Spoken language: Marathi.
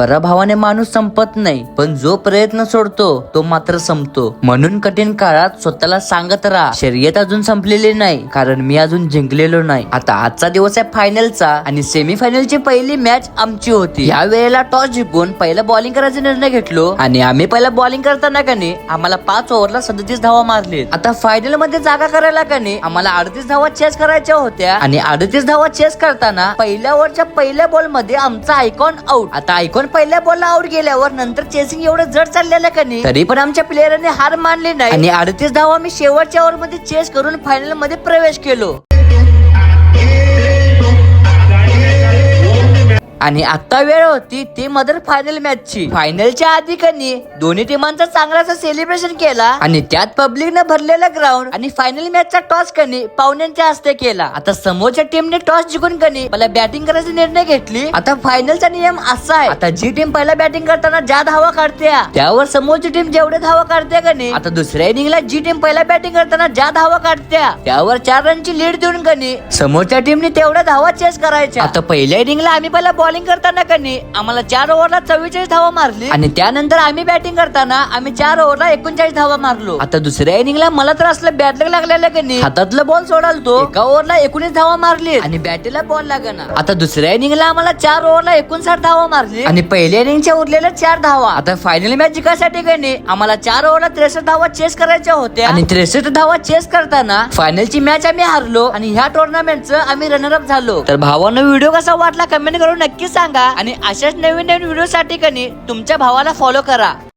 पराभवाने माणूस संपत नाही, पण जो प्रयत्न सोडतो तो मात्र संपतो. म्हणून कठीण काळात स्वतःला सांगत राहा, शर्यत अजून संपलेली नाही, कारण मी अजून जिंकलेलो नाही. आता आजचा दिवस आहे फायनलचा आणि सेमीफायनलची पहिली मॅच आमची होती. या वेळेला टॉस जिंकून पहिला बॉलिंग करायचा निर्णय घेतलो आणि आम्ही पहिला बॉलिंग करताना कनी आम्हाला 5 ओव्हरला 37 धावा मारले. आता फायनल मध्ये जागा करायला कनी आम्हाला 38 धावा चेस करायच्या होत्या आणि 38 धावा चेस करताना पहिल्या ओव्हरच्या पहिल्या बॉल मध्ये आमचा आयकॉन आउट. आता आयकॉन पहिल्या बॉलला आउट गेल्यावर नंतर चेसिंग एवढं जड चाललेलं कनी तरी पण आमच्या प्लेयरने हार मानली नाही आणि 38 धावा मी शेवटच्या ओव्हर मध्ये चेस करून फायनल मध्ये प्रवेश केलो. आणि आता वेळ होती ती मदर फायनल मॅचची. फायनलच्या आधी कनी दोन्ही टीमांचा चांगलासा सेलिब्रेशन केला आणि त्यात पब्लिकने भरलेला ग्राउंड आणि फायनल मॅचचा टॉस कनी पाहुण्यांच्या हस्ते केला. आता समोरच्या टीमने टॉस जिंकून कनी मला बॅटिंग करायचा निर्णय घेतली. आता फायनलचा नियम असा आहे, आता जी टीम पहिला बॅटिंग करताना ज्या धावा काढते त्यावर समोरची टीम जेवढे धावा काढते कनी आता दुसऱ्या इनिंगला जी टीम पहिला बॅटिंग करताना ज्या धावा काढते त्यावर 4 रनची लीड देऊन कनी समोरच्या टीमने तेवढ्या धावा चेस करायच्या. आता पहिल्या इनिंगला आम्ही पहिला बॉलिंग करताना कनी आम्हाला 4 ओव्हरला 44 धावा मारली आणि त्यानंतर आम्ही बॅटिंग करताना आम्ही 4 ओव्हरला 39 धावा मारलो. आता दुसऱ्या इनिंगला मला तर असलं बॅट लागलेलं कनी हातातलं बॉल सोडालतो, एका ओव्हरला 19 धावा मारली आणि बॅटीला बॉल लागना. आता दुसऱ्या इनिंगला आम्हाला 4 ओव्हरला 59 धावा मारली आणि पहिल्या इनिंगच्या उरलेल्या 4 धावा. आता फायनल मॅच जिंकायसाठी कनी आम्हाला 4 ओव्हरला 63 धावा चेस करायच्या होत्या आणि 63 धावा चेस करताना फायनलची मॅच आम्ही हारलो आणि ह्या टुर्नामेंटचं आम्ही रनर अप झालो. तर भावांनो, व्हिडिओ कसा वाटला कमेंट करून नक्की सांगा आणि अशाच नवीन व्हिडिओ साठी कनी तुमच्या भावाला फॉलो करा.